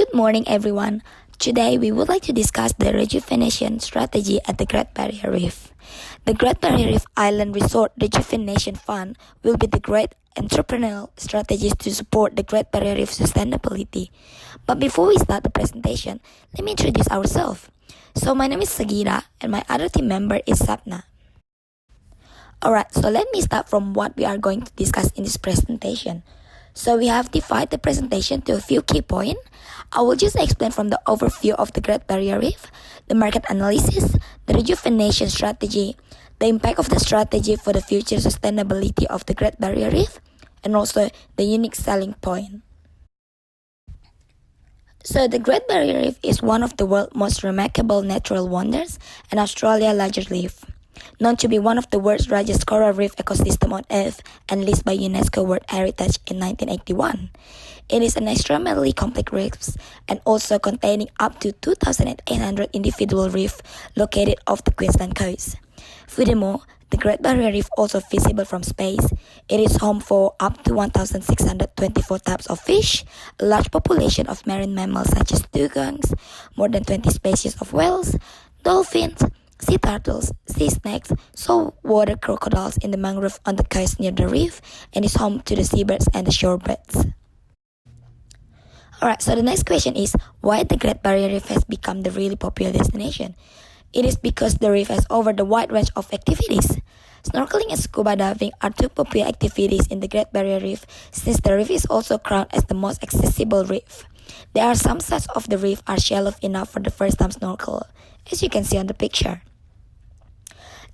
Good morning, everyone. Today, we would like to discuss the rejuvenation strategy at the Great Barrier Reef. The Great Barrier Reef Island Resort Rejuvenation Fund will be the great entrepreneurial strategies to support the Great Barrier Reef sustainability. But before we start the presentation, let me introduce ourselves. So my name is Sagitta, and my other team member is Sapna. Alright, so let me start from what we are going to discuss in this presentation. So we have divided the presentation to a few key points. I will just explain from the overview of the Great Barrier Reef, the market analysis, the rejuvenation strategy, the impact of the strategy for the future sustainability of the Great Barrier Reef, and also the unique selling point. So the Great Barrier Reef is one of the world's most remarkable natural wonders and Australia's largest reef. Known to be one of the world's largest coral reef ecosystem on Earth and listed by UNESCO World Heritage in 1981. It is an extremely complex reef and also containing up to 2,800 individual reefs located off the Queensland coast. Furthermore, the Great Barrier Reef also visible from space. It is home for up to 1,624 types of fish, a large population of marine mammals such as dugongs, more than 20 species of whales, dolphins, sea turtles, sea snakes, saltwater crocodiles in the mangrove on the coast near the reef, and is home to the seabirds and the shorebirds. Alright, so the next question is, why the Great Barrier Reef has become the really popular destination? It is because the reef has offered a wide range of activities. Snorkeling and scuba diving are two popular activities in the Great Barrier Reef, since the reef is also crowned as the most accessible reef. There are some sides of the reef are shallow enough for the first-time snorkel, as you can see on the picture.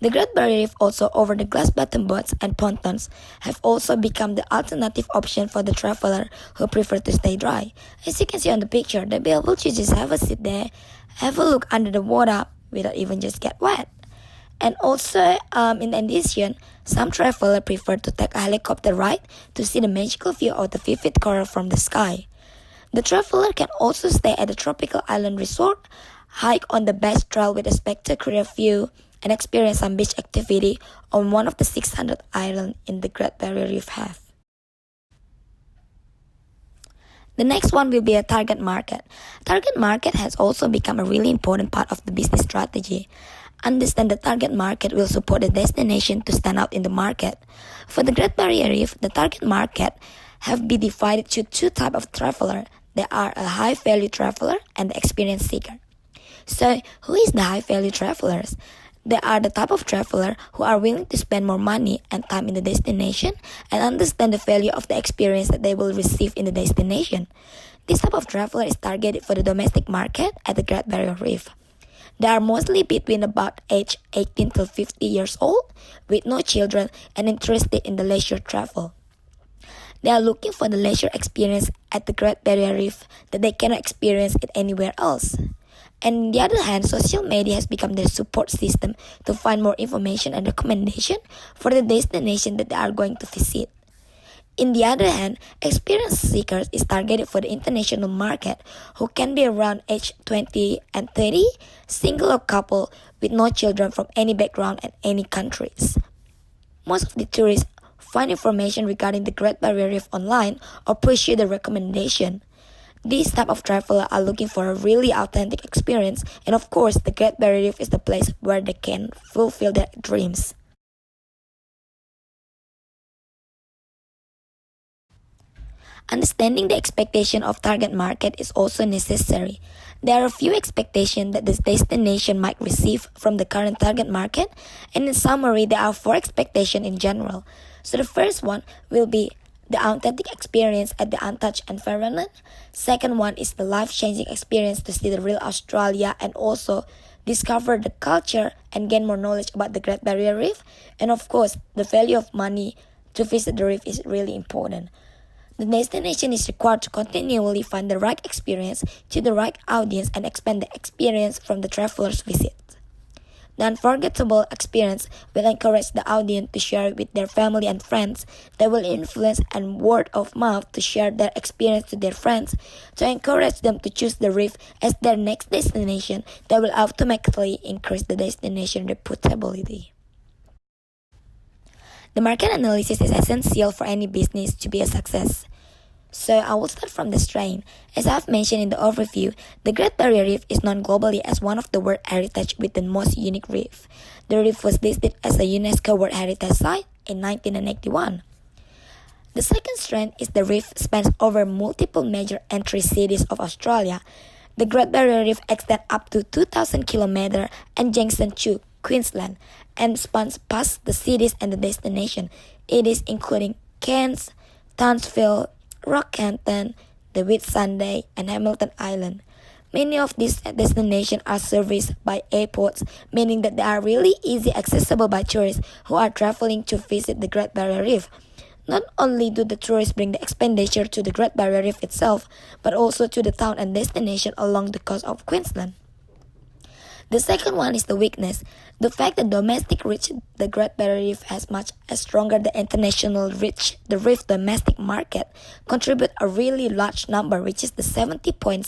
The Great Barrier Reef also over the glass bottom boats and pontoons have also become the alternative option for the traveler who prefer to stay dry. As you can see on the picture, they'll be able to just have a seat there, have a look under the water without even just get wet. And also, in addition, some travelers prefer to take a helicopter ride to see the magical view of the vivid coral from the sky. The traveler can also stay at the tropical island resort, hike on the best trail with a spectacular view, and experience some beach activity on one of the 600 islands in the Great Barrier Reef have. The next one will be a target market. Target market has also become a really important part of the business strategy. Understand the target market will support the destination to stand out in the market. For the Great Barrier Reef, the target market have been divided to two types of traveler. There are a high-value traveler and the experience seeker. So, who is the high-value travelers? They are the type of traveler who are willing to spend more money and time in the destination and understand the value of the experience that they will receive in the destination. This type of traveler is targeted for the domestic market at the Great Barrier Reef. They are mostly between about age 18 to 50 years old, with no children and interested in the leisure travel. They are looking for the leisure experience at the Great Barrier Reef that they cannot experience it anywhere else. And on the other hand, social media has become their support system to find more information and recommendation for the destination that they are going to visit. On the other hand, experience seekers is targeted for the international market who can be around age 20 and 30, single or couple with no children from any background and any countries. Most of the tourists find information regarding the Great Barrier Reef online or pursue the recommendation. These type of travelers are looking for a really authentic experience, and of course, the Great Barrier Reef is the place where they can fulfill their dreams. Understanding the expectation of target market is also necessary. There are a few expectations that this destination might receive from the current target market, and in summary, there are 4 expectations in general. So the first one will be the authentic experience at the untouched environment. Second one is the life-changing experience to see the real Australia and also discover the culture and gain more knowledge about the Great Barrier Reef. And of course, the value of money to visit the reef is really important. The destination is required to continually find the right experience to the right audience and expand the experience from the traveler's visit. The unforgettable experience will encourage the audience to share it with their family and friends. They will influence and word of mouth to share their experience to their friends to encourage them to choose the reef as their next destination. That will automatically increase the destination reputability. The market analysis is essential for any business to be a success. So I will start from the strain. As I've mentioned in the overview, the Great Barrier Reef is known globally as one of the World Heritage with the most unique reef. The reef was listed as a UNESCO World Heritage Site in 1981. The second strain is the reef spans over multiple major entry cities of Australia. The Great Barrier Reef extends up to 2,000 kilometers and Junction to Queensland and spans past the cities and the destination. It is including Cairns, Townsville, Rockhampton, the Whitsunday, and Hamilton Island. Many of these destinations are serviced by airports, meaning that they are really easy accessible by tourists who are traveling to visit the Great Barrier Reef. Not only do the tourists bring the expenditure to the Great Barrier Reef itself, but also to the town and destination along the coast of Queensland. The second one is the weakness. The fact that domestic reach the Great Barrier Reef has much as stronger the international reach the reef domestic market contribute a really large number, which is the 70.6%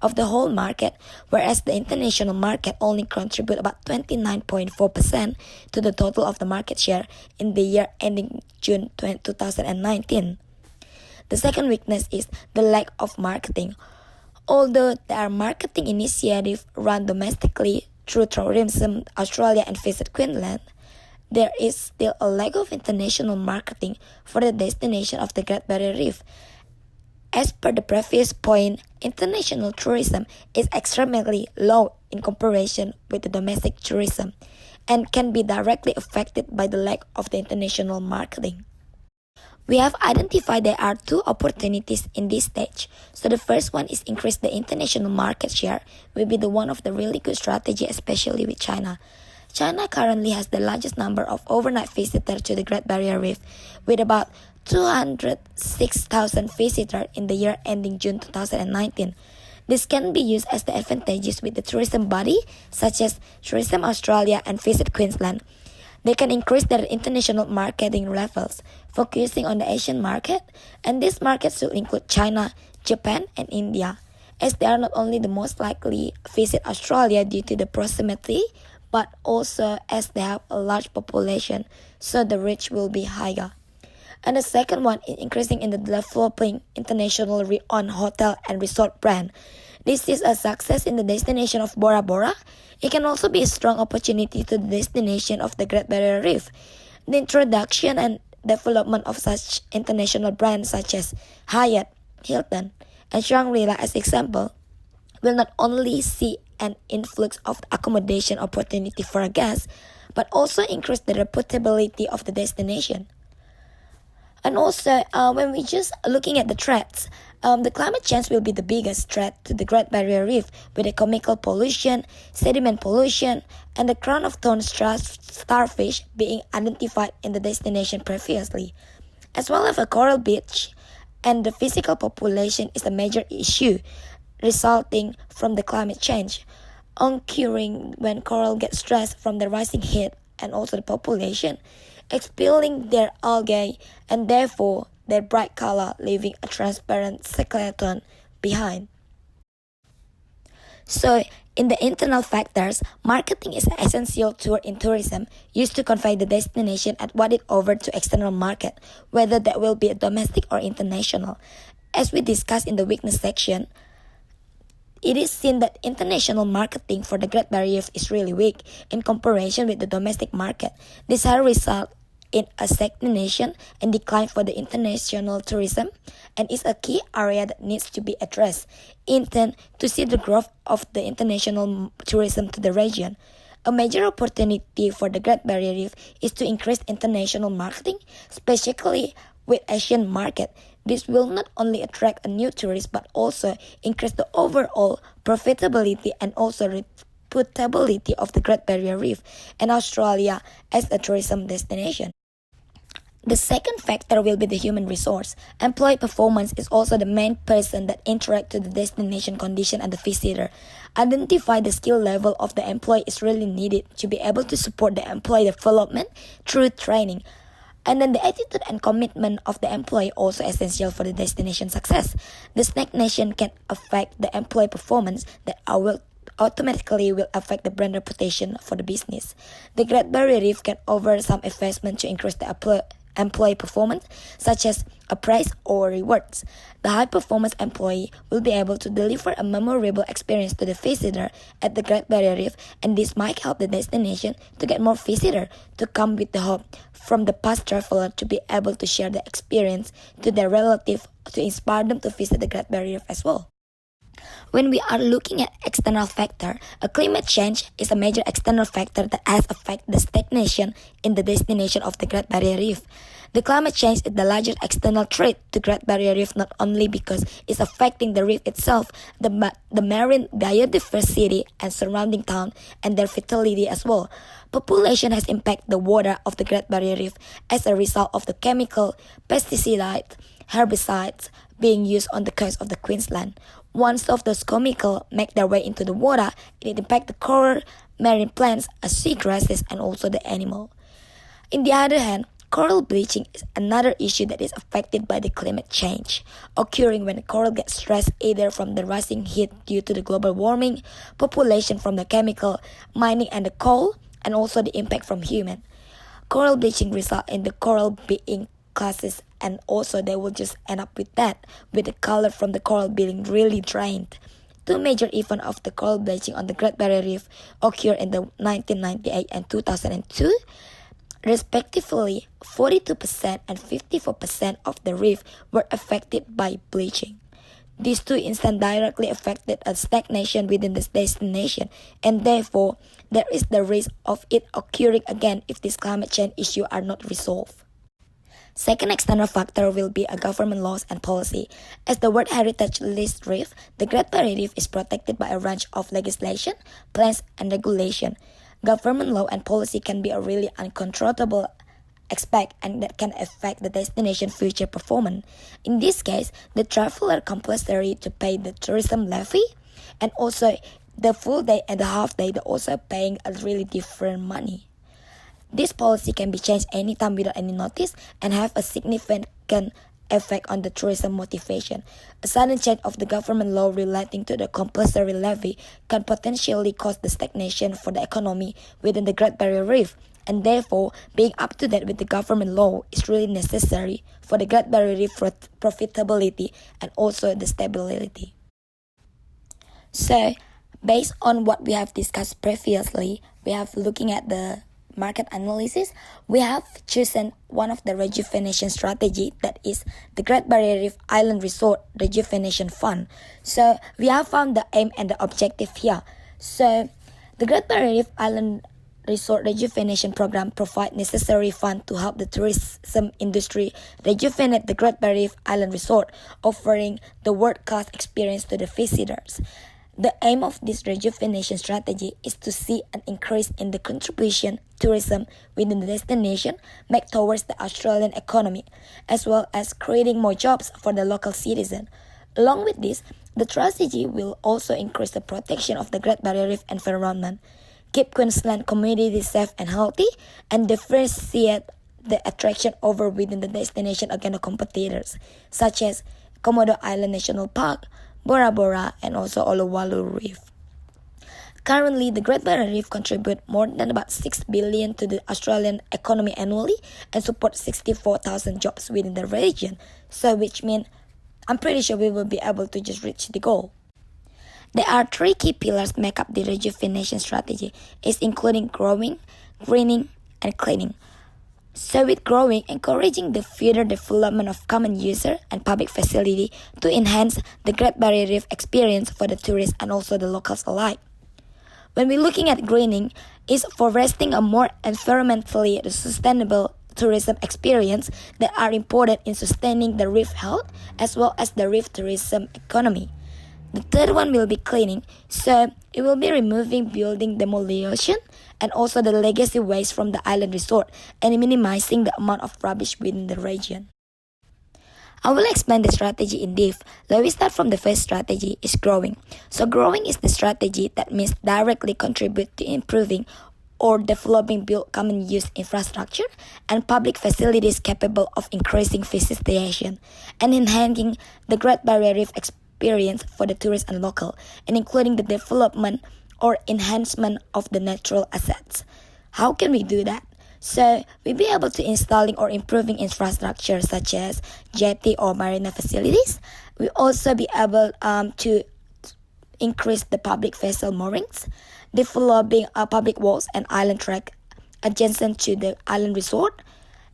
of the whole market, whereas the international market only contribute about 29.4% to the total of the market share in the year ending June 2019. The second weakness is the lack of marketing. Although there are marketing initiatives run domestically through Tourism Australia and Visit Queensland, there is still a lack of international marketing for the destination of the Great Barrier Reef. As per the previous point, international tourism is extremely low in comparison with the domestic tourism and can be directly affected by the lack of the international marketing. We have identified there are two opportunities in this stage. So the first one is increase the international market share will be the one of the really good strategy, especially with China. China currently has the largest number of overnight visitors to the Great Barrier Reef with about 206,000 visitors in the year ending June 2019. This can be used as the advantages with the tourism body such as Tourism Australia and Visit Queensland. They can increase their international marketing levels, focusing on the Asian market, and these markets will include China, Japan, and India, as they are not only the most likely visit Australia due to the proximity, but also as they have a large population, so the reach will be higher. And the second one is increasing in the developing international renowned hotel and resort brand. This is a success in the destination of Bora Bora. It can also be a strong opportunity to the destination of the Great Barrier Reef. The introduction and development of such international brands such as Hyatt, Hilton, and Shangri-La as example will not only see an influx of accommodation opportunity for a guest, but also increase the reputability of the destination. And also, when we just looking at the threats, the climate change will be the biggest threat to the Great Barrier Reef with the chemical pollution, sediment pollution, and the crown of thorns starfish being identified in the destination previously. As well as a coral bleach and the physical population is a major issue resulting from the climate change, occurring when coral get stressed from the rising heat and also the population, expelling their algae and therefore their bright color, leaving a transparent skeleton behind. So, in the internal factors, marketing is an essential tool in tourism used to convey the destination and what it over to external market, whether that will be domestic or international. As we discussed in the weakness section, it is seen that international marketing for the Great Barrier Reef is really weak in comparison with the domestic market. This has resulted in a stagnation and decline for the international tourism and is a key area that needs to be addressed. Intent to see the growth of the international tourism to the region. A major opportunity for the Great Barrier Reef is to increase international marketing, especially with Asian market. This will not only attract a new tourist but also increase the overall profitability and also reputability of the Great Barrier Reef and Australia as a tourism destination. The second factor will be the human resource. Employee performance is also the main person that interact to the destination condition and the visitor. Identify the skill level of the employee is really needed to be able to support the employee development through training. And then the attitude and commitment of the employee also essential for the destination success. The stagnation can affect the employee performance that will automatically affect the brand reputation for the business. The Great Barrier Reef can offer some investment to increase the employee performance, such as a prize or rewards. The high-performance employee will be able to deliver a memorable experience to the visitor at the Great Barrier Reef, and this might help the destination to get more visitors to come with the hope from the past traveler to be able to share the experience to their relative to inspire them to visit the Great Barrier Reef as well. When we are looking at external factor, a climate change is a major external factor that has affected the stagnation in the destination of the Great Barrier Reef. The climate change is the largest external threat to Great Barrier Reef not only because it's affecting the reef itself, the marine biodiversity and surrounding town and their fertility as well. Population has impacted the water of the Great Barrier Reef as a result of the chemical, pesticides, herbicides being used on the coast of the Queensland. Once of those chemicals make their way into the water, it impacts the coral, marine plants, seagrasses, and also the animal. On the other hand, coral bleaching is another issue that is affected by the climate change, occurring when the coral gets stressed either from the rising heat due to the global warming, population from the chemical, mining and the coal, and also the impact from human. Coral bleaching results in the coral being classes, and also they will just end up with that, with the color from the coral being really drained. Two major events of the coral bleaching on the Great Barrier Reef occurred in the 1998 and 2002. Respectively, 42% and 54% of the reef were affected by bleaching. These two incidents directly affected a stagnation within the destination, and therefore, there is the risk of it occurring again if these climate change issues are not resolved. Second external factor will be a government laws and policy. As the World Heritage List Reef, the Great Barrier Reef is protected by a range of legislation, plans, and regulation. Government law and policy can be a really uncontrollable aspect and that can affect the destination future performance. In this case, the traveler compulsory to pay the tourism levy, and also the full day and the half day they're also paying a really different money. This policy can be changed anytime without any notice and have a significant effect on the tourism motivation. A sudden change of the government law relating to the compulsory levy can potentially cause the stagnation for the economy within the Great Barrier Reef, and therefore being up to date with the government law is really necessary for the Great Barrier Reef profitability and also the stability. So, based on what we have discussed previously, we have looking at the market analysis, we have chosen one of the rejuvenation strategy, that is the Great Barrier Reef Island Resort Rejuvenation Fund. So we have found the aim and the objective here. So the Great Barrier Reef Island Resort Rejuvenation Program provide necessary funds to help the tourism industry rejuvenate the Great Barrier Reef Island Resort, offering the world-class experience to the visitors. The aim of this rejuvenation strategy is to see an increase in the contribution tourism within the destination make towards the Australian economy, as well as creating more jobs for the local citizen. Along with this, the strategy will also increase the protection of the Great Barrier Reef environment, keep Queensland communities safe and healthy, and differentiate the attraction over within the destination against the competitors, such as Komodo Island National Park, Bora Bora, and also Uluwatu Reef. Currently, the Great Barrier Reef contributes more than about 6 billion to the Australian economy annually and supports 64,000 jobs within the region. So which means I'm pretty sure we will be able to just reach the goal. There are three key pillars make up the rejuvenation strategy, is including growing, greening, and cleaning. So with growing, encouraging the further development of common user and public facility to enhance the Great Barrier Reef experience for the tourists and also the locals alike. When we're looking at greening, is foresting a more environmentally sustainable tourism experience that are important in sustaining the reef health as well as the reef tourism economy. The third one will be cleaning, so it will be removing building demolition and also the legacy waste from the island resort and minimizing the amount of rubbish within the region. I will explain the strategy in depth. Let me start from the first strategy, is growing. So growing is the strategy that means directly contribute to improving or developing built common use infrastructure and public facilities capable of increasing visitation and enhancing the Great Barrier Reef experience for the tourists and local, and including the development or enhancement of the natural assets. How can we do that? So we'll be able to installing or improving infrastructure such as jetty or marina facilities. We also be able to increase the public vessel moorings, developing public walks and island track adjacent to the island resort,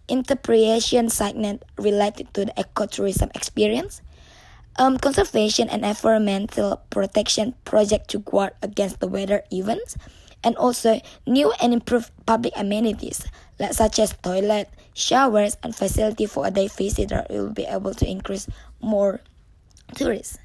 interpretation segment related to the ecotourism experience, conservation and environmental protection project to guard against the weather events, and also new and improved public amenities such as toilet, showers, and facility for a day visitor will be able to increase more tourists.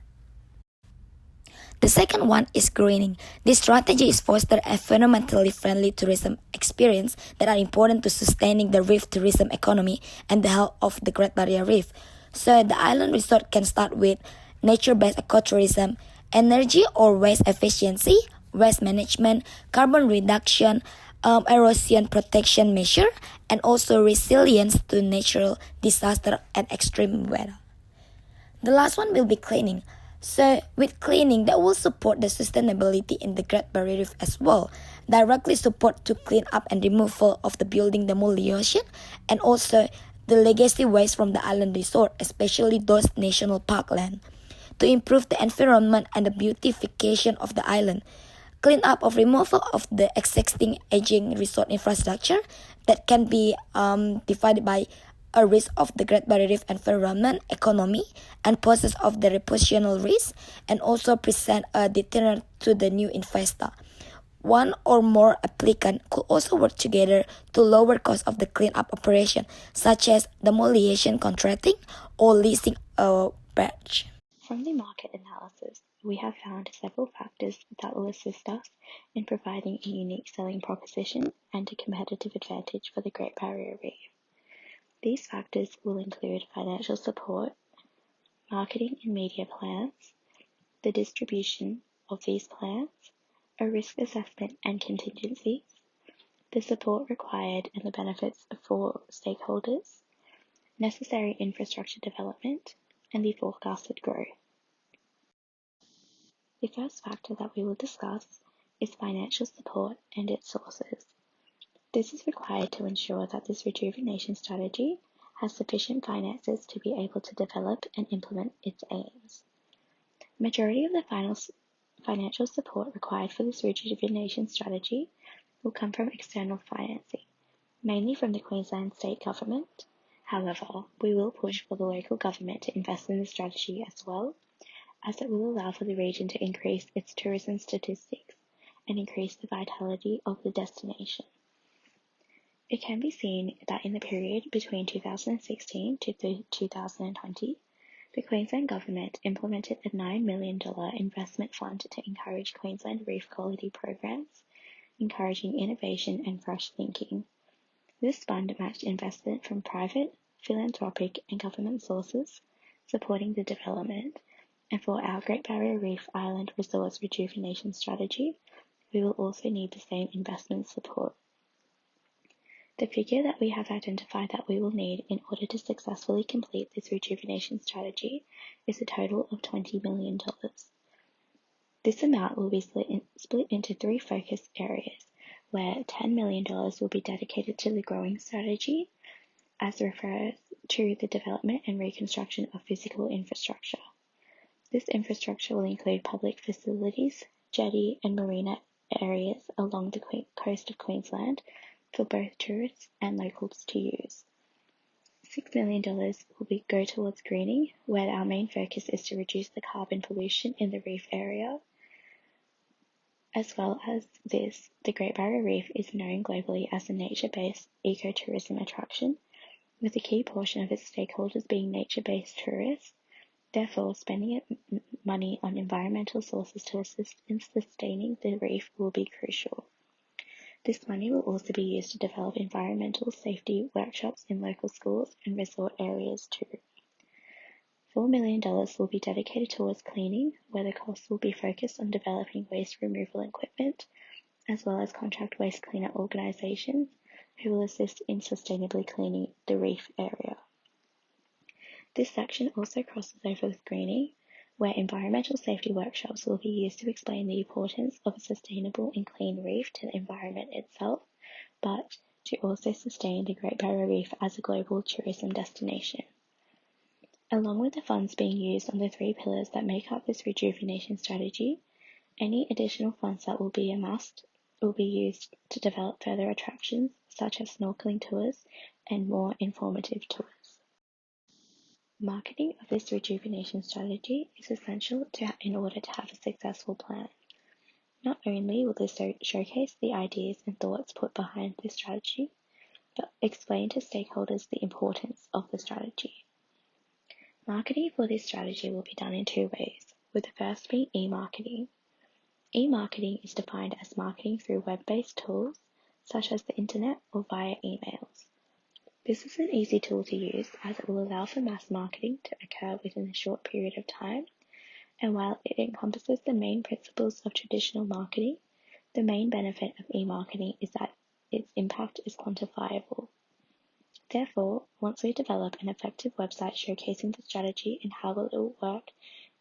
The second one is greening. This strategy is foster environmentally friendly tourism experience that are important to sustaining the reef tourism economy and the health of the Great Barrier Reef. So the island resort can start with nature-based ecotourism, energy or waste efficiency, waste management, carbon reduction, erosion protection measure, and also resilience to natural disaster and extreme weather. The last one will be cleaning. So with cleaning, that will support the sustainability in the Great Barrier Reef as well. Directly support to clean up and removal of the building demolition and also the legacy waste from the island resort, especially those national park land. To improve the environment and the beautification of the island. Clean up of removal of the existing aging resort infrastructure that can be divided by a risk of the Great Barrier Reef environment, economy, and process of the reputational risk, and also present a deterrent to the new investor. One or more applicants could also work together to lower cost of the cleanup operation, such as demolition contracting or leasing a barge. From the market analysis, we have found several factors that will assist us in providing a unique selling proposition and a competitive advantage for the Great Barrier Reef. These factors will include financial support, marketing and media plans, the distribution of these plans, a risk assessment and contingencies, the support required and the benefits for stakeholders, necessary infrastructure development, and the forecasted growth. The first factor that we will discuss is financial support and its sources. This is required to ensure that this rejuvenation strategy has sufficient finances to be able to develop and implement its aims. The majority of the financial support required for this rejuvenation strategy will come from external financing, mainly from the Queensland State Government. However, we will push for the local government to invest in the strategy as well, as it will allow for the region to increase its tourism statistics and increase the vitality of the destination. It can be seen that in the period between 2016 to 2020, the Queensland Government implemented a $9 million investment fund to encourage Queensland reef quality programs, encouraging innovation and fresh thinking. This fund matched investment from private, philanthropic and government sources, supporting the development. And for our Great Barrier Reef Island Resource Rejuvenation Strategy, we will also need the same investment support. The figure that we have identified that we will need in order to successfully complete this rejuvenation strategy is a total of $20 million. This amount will be split into three focus areas, where $10 million will be dedicated to the growing strategy, as refers to the development and reconstruction of physical infrastructure. This infrastructure will include public facilities, jetty and marina areas along the coast of Queensland for both tourists and locals to use. $6 million will go towards greening, where our main focus is to reduce the carbon pollution in the reef area. As well as this, the Great Barrier Reef is known globally as a nature-based ecotourism attraction, with a key portion of its stakeholders being nature-based tourists. Therefore, spending money on environmental sources to assist in sustaining the reef will be crucial. This money will also be used to develop environmental safety workshops in local schools and resort areas too. $4 million will be dedicated towards cleaning, where the costs will be focused on developing waste removal equipment, as well as contract waste cleaner organisations who will assist in sustainably cleaning the reef area. This section also crosses over with greening, where environmental safety workshops will be used to explain the importance of a sustainable and clean reef to the environment itself, but to also sustain the Great Barrier Reef as a global tourism destination. Along with the funds being used on the 3 pillars that make up this rejuvenation strategy, any additional funds that will be amassed will be used to develop further attractions such as snorkeling tours and more informative tours. Marketing of this rejuvenation strategy is essential in order to have a successful plan. Not only will this showcase the ideas and thoughts put behind this strategy, but explain to stakeholders the importance of the strategy. Marketing for this strategy will be done in 2 ways, with the first being e-marketing. E-marketing is defined as marketing through web-based tools, such as the internet or via emails. This is an easy tool to use as it will allow for mass marketing to occur within a short period of time, and while it encompasses the main principles of traditional marketing, the main benefit of e-marketing is that its impact is quantifiable. Therefore, once we develop an effective website showcasing the strategy and how it will work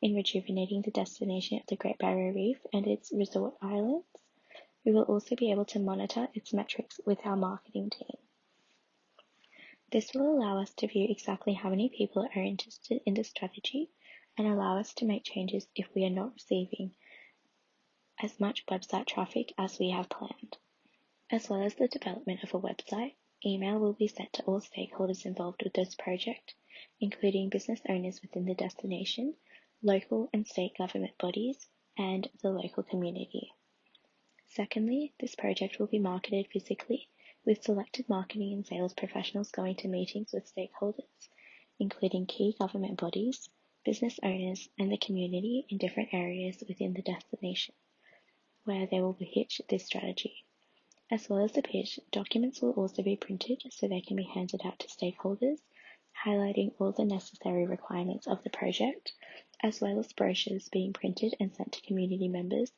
in rejuvenating the destination of the Great Barrier Reef and its resort islands, we will also be able to monitor its metrics with our marketing team. This will allow us to view exactly how many people are interested in the strategy and allow us to make changes if we are not receiving as much website traffic as we have planned. As well as the development of a website, email will be sent to all stakeholders involved with this project, including business owners within the destination, local and state government bodies, and the local community. Secondly, this project will be marketed physically, with selected marketing and sales professionals going to meetings with stakeholders, including key government bodies, business owners, and the community in different areas within the destination, where they will pitch this strategy. As well as the pitch, documents will also be printed so they can be handed out to stakeholders, highlighting all the necessary requirements of the project, as well as brochures being printed and sent to community members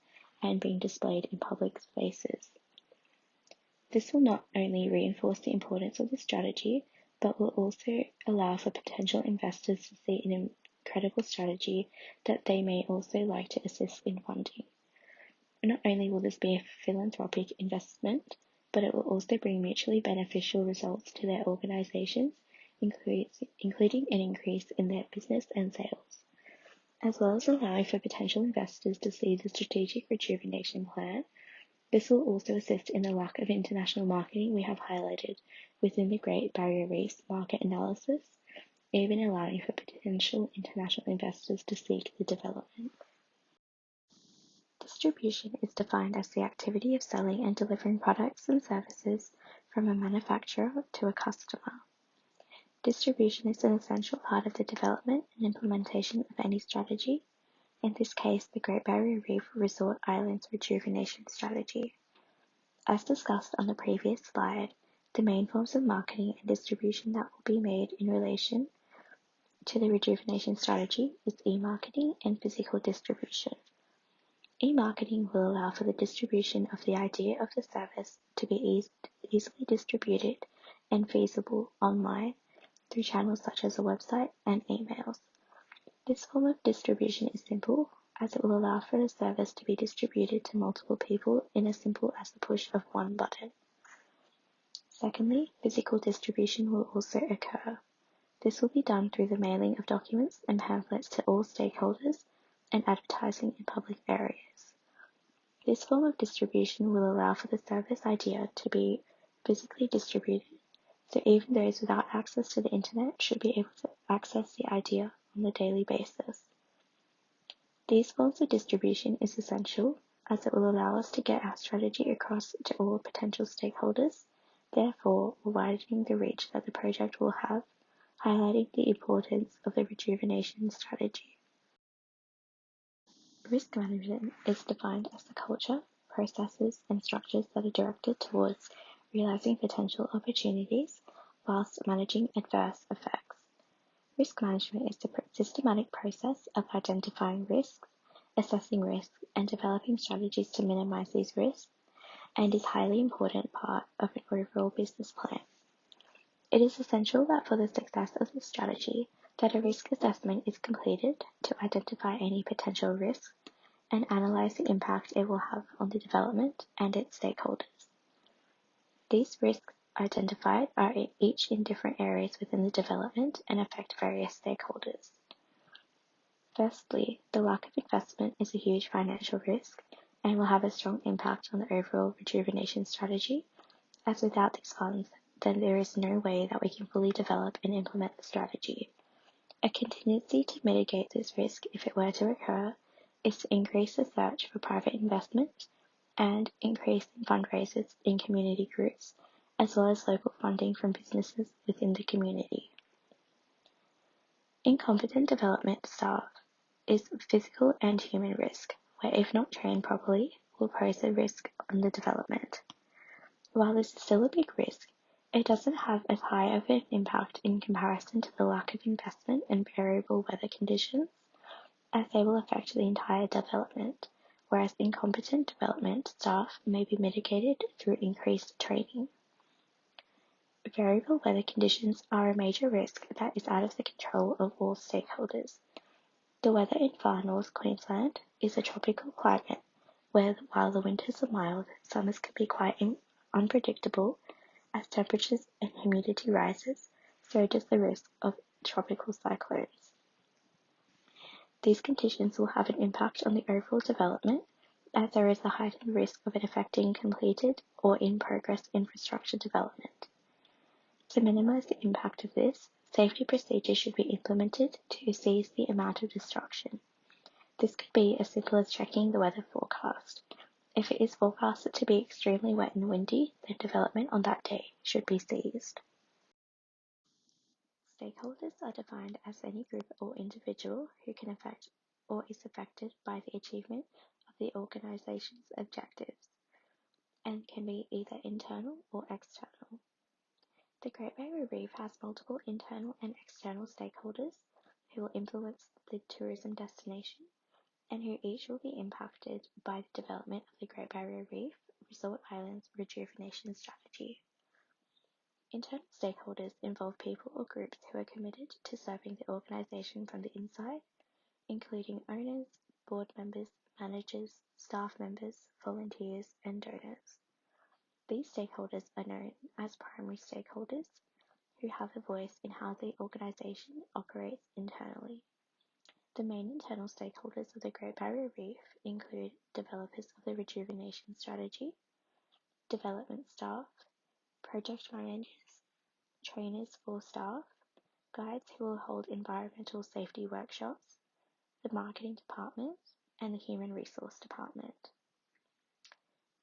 and being displayed in public spaces. This will not only reinforce the importance of the strategy, but will also allow for potential investors to see an incredible strategy that they may also like to assist in funding. Not only will this be a philanthropic investment, but it will also bring mutually beneficial results to their organizations, including an increase in their business and sales, as well as allowing for potential investors to see the strategic rejuvenation plan. This will also assist in the lack of international marketing we have highlighted within the Great Barrier Reef market analysis, even allowing for potential international investors to seek the development. Distribution is defined as the activity of selling and delivering products and services from a manufacturer to a customer. Distribution is an essential part of the development and implementation of any strategy, in this case the Great Barrier Reef Resort Islands Rejuvenation Strategy. As discussed on the previous slide, the main forms of marketing and distribution that will be made in relation to the rejuvenation strategy is e-marketing and physical distribution. E-marketing will allow for the distribution of the idea of the service to be easily distributed and feasible online through channels such as a website and emails. This form of distribution is simple, as it will allow for the service to be distributed to multiple people in as simple as the push of one button. Secondly, physical distribution will also occur. This will be done through the mailing of documents and pamphlets to all stakeholders and advertising in public areas. This form of distribution will allow for the service idea to be physically distributed, so even those without access to the internet should be able to access the idea on a daily basis. These forms of distribution is essential as it will allow us to get our strategy across to all potential stakeholders, therefore widening the reach that the project will have, highlighting the importance of the rejuvenation strategy. Risk management is defined as the culture, processes, and structures that are directed towards realizing potential opportunities whilst managing adverse effects. Risk management is the systematic process of identifying risks, assessing risks, and developing strategies to minimize these risks, and is a highly important part of an overall business plan. It is essential that for the success of the strategy, that a risk assessment is completed to identify any potential risks and analyze the impact it will have on the development and its stakeholders. These risks identified are each in different areas within the development and affect various stakeholders. Firstly, the lack of investment is a huge financial risk and will have a strong impact on the overall rejuvenation strategy, as without these funds, then there is no way that we can fully develop and implement the strategy. A contingency to mitigate this risk if it were to occur is to increase the search for private investment and increase in fundraisers in community groups, as well as local funding from businesses within the community. Incompetent development staff is physical and human risk, where if not trained properly, will pose a risk on the development. While this is still a big risk, it doesn't have as high of an impact in comparison to the lack of investment and variable weather conditions, as they will affect the entire development, whereas incompetent development staff may be mitigated through increased training. Variable weather conditions are a major risk that is out of the control of all stakeholders. The weather in far north Queensland is a tropical climate where, while the winters are mild, summers can be quite unpredictable. As temperatures and humidity rises, so does the risk of tropical cyclones. These conditions will have an impact on the overall development, as there is a heightened risk of it affecting completed or in-progress infrastructure development. To minimize the impact of this, safety procedures should be implemented to seize the amount of destruction. This could be as simple as checking the weather forecast. If it is forecasted to be extremely wet and windy, then development on that day should be seized. Stakeholders are defined as any group or individual who can affect or is affected by the achievement of the organization's objectives, and can be either internal or external. The Great Barrier Reef has multiple internal and external stakeholders who will influence the tourism destination and who each will be impacted by the development of the Great Barrier Reef Resort Islands rejuvenation strategy. Internal stakeholders involve people or groups who are committed to serving the organisation from the inside, including owners, board members, managers, staff members, volunteers, and donors. These stakeholders are known as primary stakeholders, who have a voice in how the organisation operates internally. The main internal stakeholders of the Great Barrier Reef include developers of the rejuvenation strategy, development staff, project managers, trainers for staff, guides who will hold environmental safety workshops, the marketing department, and the human resource department.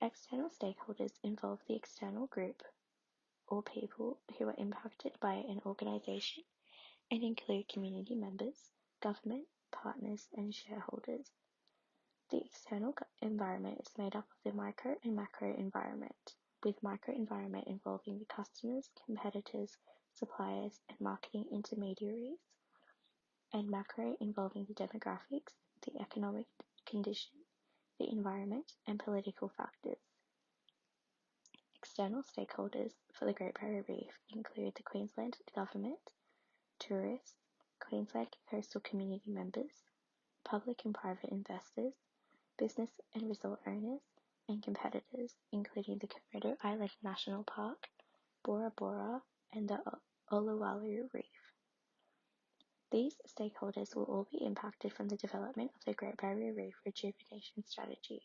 External stakeholders involve the external group or people who are impacted by an organisation and include community members, government, partners, and shareholders. The external environment is made up of the micro and macro environment, with micro environment involving the customers, competitors, suppliers, and marketing intermediaries, and macro involving the demographics, the economic condition, the environment, and political factors. External stakeholders for the Great Barrier Reef include the Queensland Government, tourists, Queensland coastal community members, public and private investors, business and resort owners, and competitors, including the Komodo Island National Park, Bora Bora, and the Uluwatu Reef. These stakeholders will all be impacted from the development of the Great Barrier Reef rejuvenation strategy.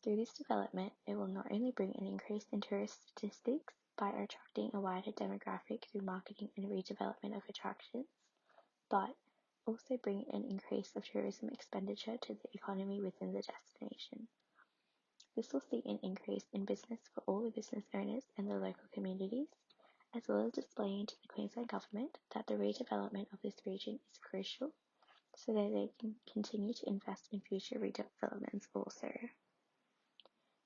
Through this development, it will not only bring an increase in tourist statistics by attracting a wider demographic through marketing and redevelopment of attractions, but also bring an increase of tourism expenditure to the economy within the destination. This will see an increase in business for all the business owners and the local communities, as well as displaying to the Queensland Government that the redevelopment of this region is crucial, so that they can continue to invest in future redevelopments also.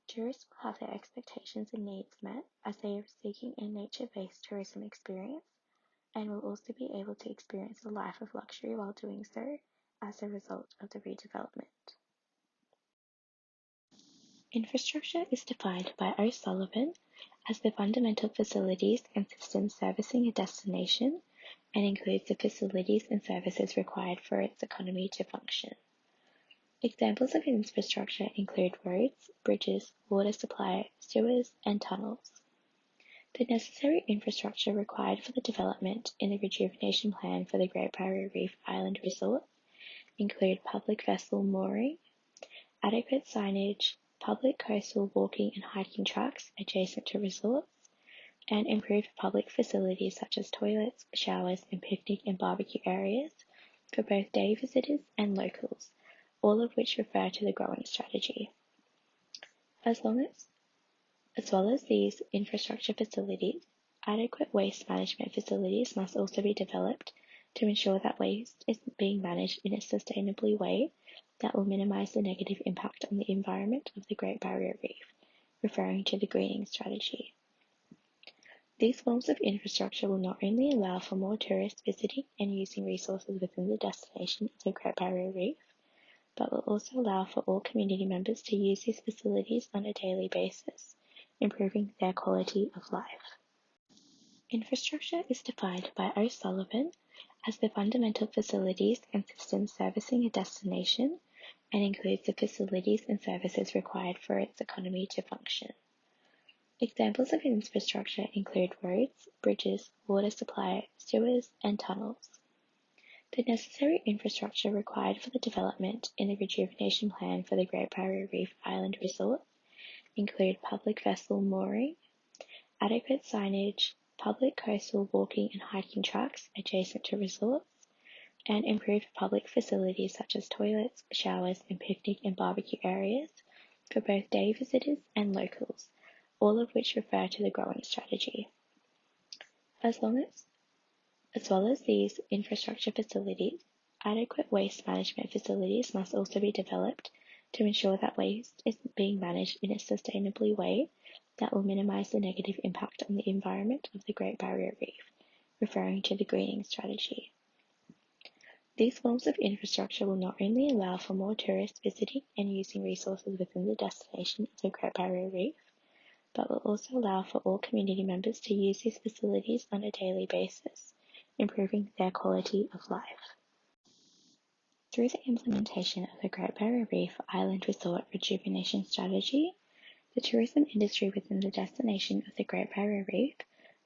Tourists will have their expectations and needs met as they are seeking a nature-based tourism experience, and will also be able to experience a life of luxury while doing so as a result of the redevelopment. Infrastructure is defined by O'Sullivan as the fundamental facilities and systems servicing a destination, and includes the facilities and services required for its economy to function. Examples of infrastructure include roads, bridges, water supply, sewers, and tunnels. The necessary infrastructure required for the development in the rejuvenation plan for the Great Barrier Reef Island Resort include public vessel mooring, adequate signage, public coastal walking and hiking tracks adjacent to resorts, and improved public facilities such as toilets, showers, and picnic and barbecue areas for both day visitors and locals, all of which refer to the growing strategy. As well as these infrastructure facilities, adequate waste management facilities must also be developed to ensure that waste is being managed in a sustainable way that will minimize the negative impact on the environment of the Great Barrier Reef, referring to the greening strategy. These forms of infrastructure will not only allow for more tourists visiting and using resources within the destination of the Great Barrier Reef, but will also allow for all community members to use these facilities on a daily basis, improving their quality of life. Infrastructure is defined by O'Sullivan as the fundamental facilities and systems servicing a destination and includes the facilities and services required for its economy to function. Examples of infrastructure include roads, bridges, water supply, sewers, and tunnels. The necessary infrastructure required for the development in the rejuvenation plan for the Great Barrier Reef Island Resort include public vessel mooring, adequate signage, public coastal walking and hiking tracks adjacent to resorts, and improved public facilities such as toilets, showers, and picnic and barbecue areas for both day visitors and locals, all of which refer to the growing strategy. As well as these infrastructure facilities, adequate waste management facilities must also be developed to ensure that waste is being managed in a sustainable way that will minimize the negative impact on the environment of the Great Barrier Reef, referring to the greening strategy. These forms of infrastructure will not only allow for more tourists visiting and using resources within the destination of the Great Barrier Reef, but will also allow for all community members to use these facilities on a daily basis, improving their quality of life. Through the implementation of the Great Barrier Reef Island Resort Rejuvenation Strategy, the tourism industry within the destination of the Great Barrier Reef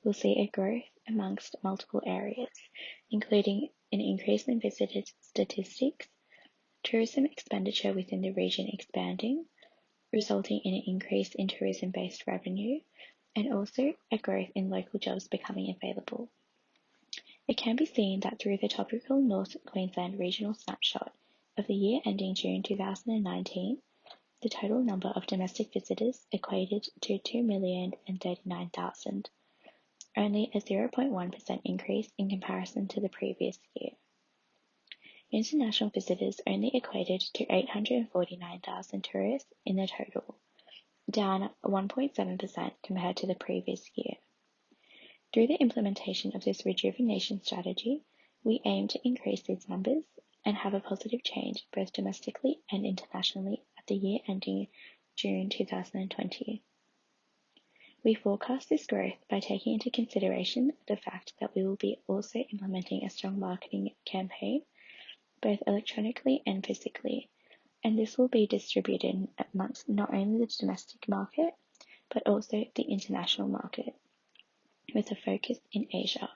will see a growth amongst multiple areas, including an increase in visitor statistics, tourism expenditure within the region expanding, resulting in an increase in tourism-based revenue, and also a growth in local jobs becoming available. It can be seen that through the topical North Queensland regional snapshot of the year ending June 2019, the total number of domestic visitors equated to 2,039,000, only a 0.1% increase in comparison to the previous year. International visitors only equated to 849,000 tourists in the total, down 1.7% compared to the previous year. Through the implementation of this rejuvenation strategy, we aim to increase these numbers and have a positive change both domestically and internationally at the year ending June 2020. We forecast this growth by taking into consideration the fact that we will be also implementing a strong marketing campaign, both electronically and physically, and this will be distributed amongst not only the domestic market, but also the international market, with a focus in Asia.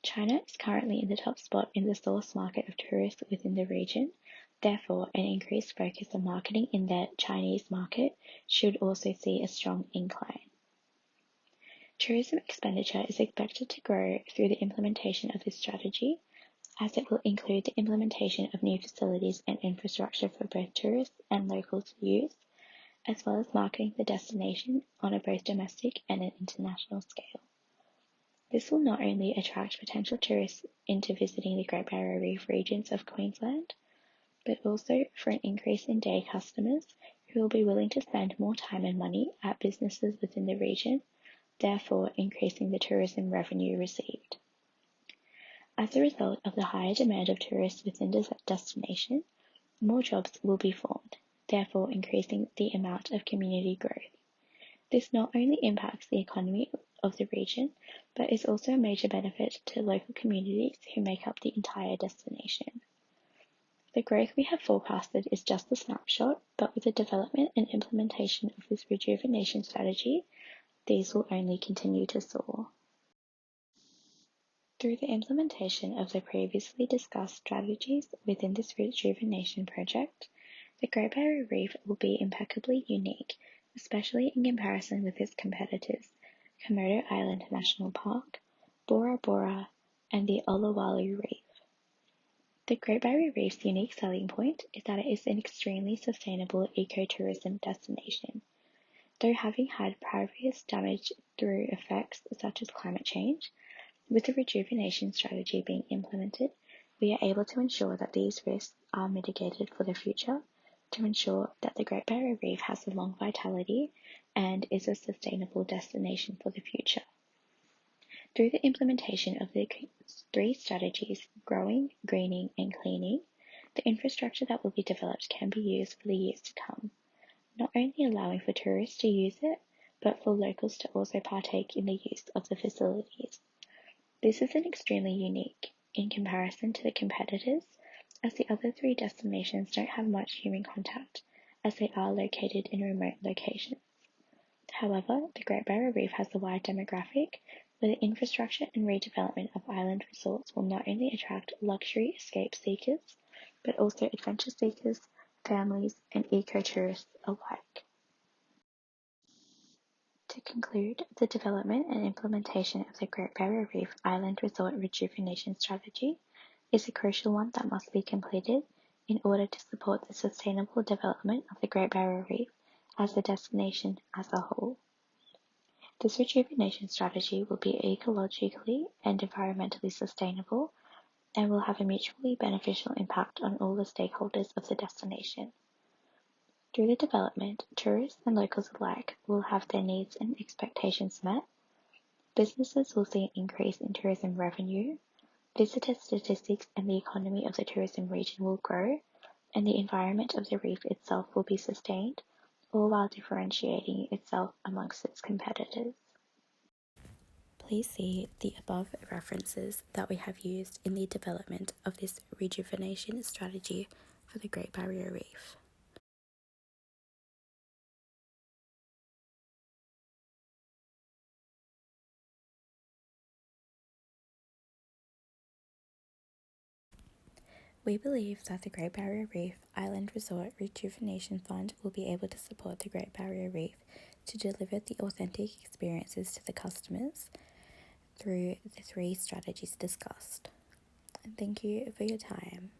China is currently in the top spot in the source market of tourists within the region. Therefore, an increased focus on marketing in the Chinese market should also see a strong incline. Tourism expenditure is expected to grow through the implementation of this strategy, as it will include the implementation of new facilities and infrastructure for both tourists and locals use, as well as marketing the destination on a both domestic and an international scale. This will not only attract potential tourists into visiting the Great Barrier Reef regions of Queensland, but also for an increase in day customers who will be willing to spend more time and money at businesses within the region, therefore increasing the tourism revenue received. As a result of the higher demand of tourists within the destination, more jobs will be formed, therefore increasing the amount of community growth. This not only impacts the economy of the region, but is also a major benefit to local communities who make up the entire destination. The growth we have forecasted is just a snapshot, but with the development and implementation of this rejuvenation strategy, these will only continue to soar. Through the implementation of the previously discussed strategies within this rejuvenation project, the Great Barrier Reef will be impeccably unique, especially in comparison with its competitors, Komodo Island National Park, Bora Bora, and the Olowalu Reef. The Great Barrier Reef's unique selling point is that it is an extremely sustainable ecotourism destination. Though having had previous damage through effects such as climate change, with the rejuvenation strategy being implemented, we are able to ensure that these risks are mitigated for the future to ensure that the Great Barrier Reef has a long vitality and is a sustainable destination for the future. Through the implementation of the 3 strategies, growing, greening, and cleaning, the infrastructure that will be developed can be used for the years to come, not only allowing for tourists to use it, but for locals to also partake in the use of the facilities. This is an extremely unique in comparison to the competitors, as the other 3 destinations don't have much human contact, as they are located in remote locations. However, the Great Barrier Reef has a wide demographic, where the infrastructure and redevelopment of island resorts will not only attract luxury escape seekers, but also adventure seekers, families, and eco-tourists alike. To conclude, the development and implementation of the Great Barrier Reef Island Resort Rejuvenation Strategy is a crucial one that must be completed in order to support the sustainable development of the Great Barrier Reef as a destination as a whole. This rejuvenation strategy will be ecologically and environmentally sustainable and will have a mutually beneficial impact on all the stakeholders of the destination. Through the development, tourists and locals alike will have their needs and expectations met, businesses will see an increase in tourism revenue, visitor statistics and the economy of the tourism region will grow, and the environment of the reef itself will be sustained, all while differentiating itself amongst its competitors. Please see the above references that we have used in the development of this rejuvenation strategy for the Great Barrier Reef. We believe that the Great Barrier Reef Island Resort Rejuvenation Fund will be able to support the Great Barrier Reef to deliver the authentic experiences to the customers through the 3 strategies discussed. Thank you for your time.